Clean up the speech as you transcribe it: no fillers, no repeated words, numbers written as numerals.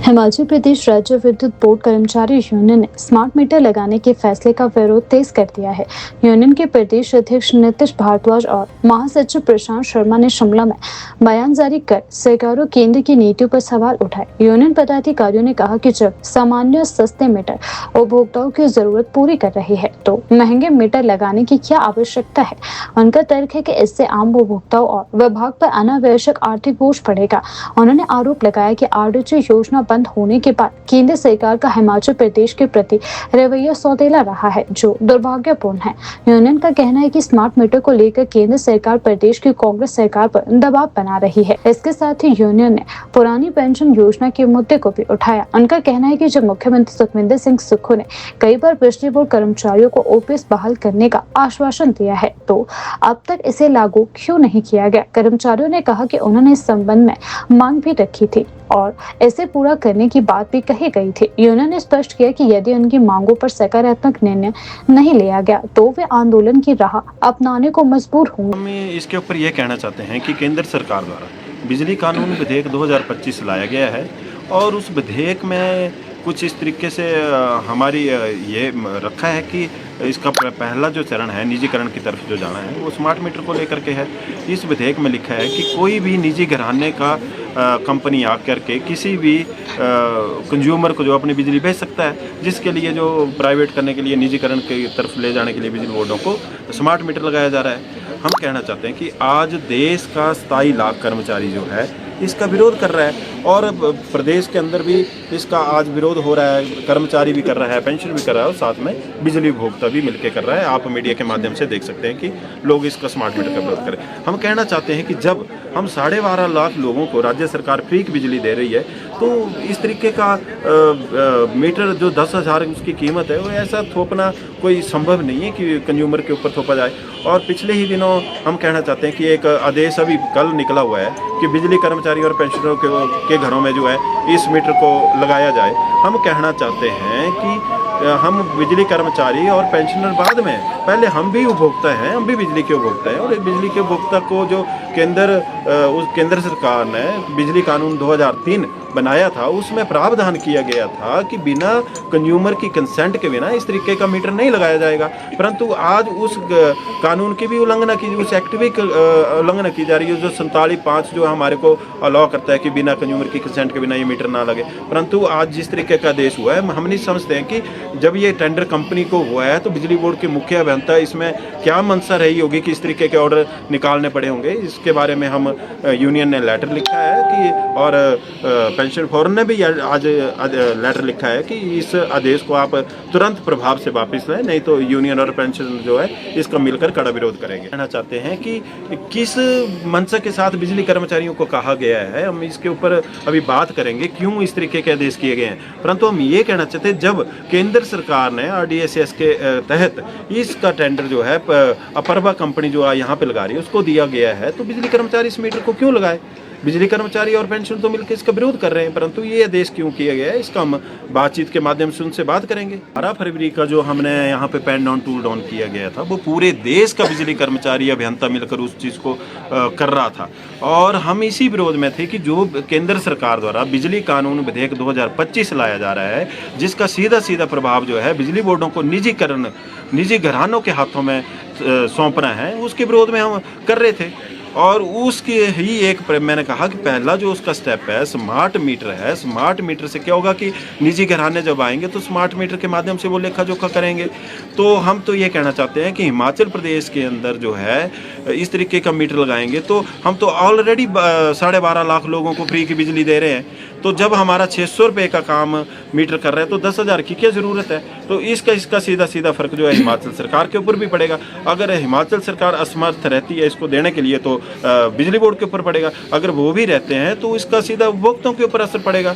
हिमाचल प्रदेश राज्य विद्युत बोर्ड कर्मचारी यूनियन ने स्मार्ट मीटर लगाने के फैसले का विरोध तेज कर दिया है। यूनियन के प्रदेश अध्यक्ष नीतीश भारद्वाज और महासचिव प्रशांत शर्मा ने शिमला में बयान जारी कर सरकार और केंद्र की नीतियों पर सवाल उठाए। यूनियन पदाधिकारियों ने कहा कि जब सामान्य सस्ते मीटर उपभोक्ताओं की जरूरत पूरी कर रही है तो महंगे मीटर लगाने की क्या आवश्यकता है। उनका तर्क है कि इससे आम उपभोक्ताओं और विभाग पर अनावश्यक आर्थिक बोझ पड़ेगा। उन्होंने आरोप लगाया कि आरडीजी योजना बंद होने के बाद केंद्र सरकार का हिमाचल प्रदेश के प्रति रवैया सौतेला रहा है, जो दुर्भाग्यपूर्ण है। यूनियन का कहना है कि स्मार्ट मीटर को लेकर केंद्र सरकार प्रदेश की कांग्रेस सरकार पर दबाव बना रही है। इसके साथ ही यूनियन ने पुरानी पेंशन योजना के मुद्दे को भी उठाया। उनका कहना है कि जब मुख्यमंत्री सुखविंदर सिंह सुक्खू ने कई बार बिजली बोर्ड कर्मचारियों को ओपीएस बहाल करने का आश्वासन दिया है, तो अब तक इसे लागू क्यों नहीं किया गया। कर्मचारियों ने कहा कि उन्होंने इस संबंध में मांग भी रखी थी और इसे पूरा करने की बात भी कही गई थी। यूनियन ने स्पष्ट किया कि यदि उनकी मांगों पर सकारात्मक निर्णय नहीं लिया गया तो वे आंदोलन की राह अपनाने को मजबूर होंगे। हम इसके ऊपर यह कहना चाहते हैं कि केंद्र सरकार द्वारा बिजली कानून विधेयक 2025 लाया गया है और उस विधेयक में कुछ इस तरीके से हमारी ये रखा है कि इसका पहला जो चरण है निजीकरण की तरफ जो जाना है वो स्मार्ट मीटर को लेकर के है। इस विधेयक में लिखा है कि कोई भी निजी घराने का कंपनी आकर के किसी भी कंज्यूमर को जो अपनी बिजली भेज सकता है, जिसके लिए जो प्राइवेट करने के लिए निजीकरण की तरफ ले जाने के लिए बिजली बोर्डों को स्मार्ट मीटर लगाया जा रहा है। हम कहना चाहते हैं कि आज देश का 27 लाख कर्मचारी जो है इसका विरोध कर रहा है और प्रदेश के अंदर भी इसका आज विरोध हो रहा है। कर्मचारी भी कर रहा है, पेंशन भी कर रहा है और साथ में बिजली उपभोक्ता भी मिलकर कर रहा है। आप मीडिया के माध्यम से देख सकते हैं कि लोग इसका स्मार्ट मीटर का विरोध करें। हम कहना चाहते हैं कि जब हम 12.5 लाख लोगों को राज्य सरकार फ्री की बिजली दे रही है तो इस तरीके का मीटर जो 10,000 उसकी कीमत है वो ऐसा थोपना कोई संभव नहीं है कि कंज्यूमर के ऊपर थोपा जाए। और पिछले ही दिनों हम कहना चाहते हैं कि एक आदेश अभी कल निकला हुआ है कि बिजली कर्मचारी और पेंशनरों के घरों में जो है इस मीटर को लगाया जाए। हम कहना चाहते हैं कि हम बिजली कर्मचारी और पेंशनर बाद में, पहले हम भी उपभोक्ता हैं, हम भी बिजली के उपभोक्ता हैं। और बिजली के उपभोक्ता को जो केंद्र सरकार ने बिजली कानून 2003 बनाया था उसमें प्रावधान किया गया था कि बिना कंज्यूमर की कंसेंट के बिना इस तरीके का मीटर नहीं लगाया जाएगा। परंतु आज उस कानून की भी उल्लंघना की, उस एक्ट भी उल्लंघना की जा रही है जो 47(5) जो हमारे को अलाउ करता है कि बिना कंज्यूमर की कंसेंट के बिना ये मीटर ना लगे। परंतु आज जिस तरीके का आदेश हुआ है हम नहीं समझते हैं कि जब ये टेंडर कंपनी को हुआ है तो बिजली बोर्ड के मुख्य अभियंता इसमें क्या मंशा रही होगी कि इस तरीके के ऑर्डर निकालने पड़े होंगे। इसके बारे में हम यूनियन ने लेटर लिखा है कि और पेंशन फॉरम ने भी आज लेटर लिखा है कि इस आदेश को आप तुरंत प्रभाव से वापस लें, नहीं तो यूनियन और पेंशन जो है इसका मिलकर कड़ा विरोध करेंगे। कहना चाहते हैं कि किस मंशा के साथ बिजली कर्मचारियों को कहा गया है, हम इसके ऊपर अभी बात करेंगे क्यों इस तरीके के आदेश किए गए हैं। परंतु हम ये कहना चाहते हैं जब केंद्र सरकार ने RDSS के तहत इसका टेंडर जो है अपर्वा कंपनी जो यहाँ पे लगा रही है उसको दिया गया है तो बिजली कर्मचारी इस मीटर को क्यों लगाए। बिजली कर्मचारी और पेंशन तो मिलकर इसका विरोध कर रहे हैं, परंतु ये आदेश क्यों किया गया है इसका हम बातचीत के माध्यम से उनसे बात करेंगे। 12 फरवरी का जो हमने यहाँ पे पेन डाउन टूल डाउन किया गया था वो पूरे देश का बिजली कर्मचारी अभियंता मिलकर उस चीज़ को कर रहा था और हम इसी विरोध में थे कि जो केंद्र सरकार द्वारा बिजली कानून विधेयक 2025 लाया जा रहा है जिसका सीधा प्रभाव जो है बिजली बोर्डों को निजी घरानों के हाथों में सौंपना है, उसके विरोध में हम कर रहे थे। और उसकी ही एक मैंने कहा कि पहला जो उसका स्टेप है स्मार्ट मीटर है। स्मार्ट मीटर से क्या होगा कि निजी घराने जब आएंगे तो स्मार्ट मीटर के माध्यम से वो लेखा जोखा करेंगे। तो हम तो ये कहना चाहते हैं कि हिमाचल प्रदेश के अंदर जो है इस तरीके का मीटर लगाएंगे तो हम तो ऑलरेडी 12.5 लाख लोगों को फ्री की बिजली दे रहे हैं। तो जब हमारा 600 रुपये का काम मीटर कर रहा है तो 10,000 की क्या ज़रूरत है। तो इसका सीधा फ़र्क जो है हिमाचल सरकार के ऊपर भी पड़ेगा। अगर हिमाचल सरकार असमर्थ रहती है इसको देने के लिए तो बिजली बोर्ड के ऊपर पड़ेगा, अगर वो भी रहते हैं तो इसका सीधा उपभोक्ताओं के ऊपर असर पड़ेगा।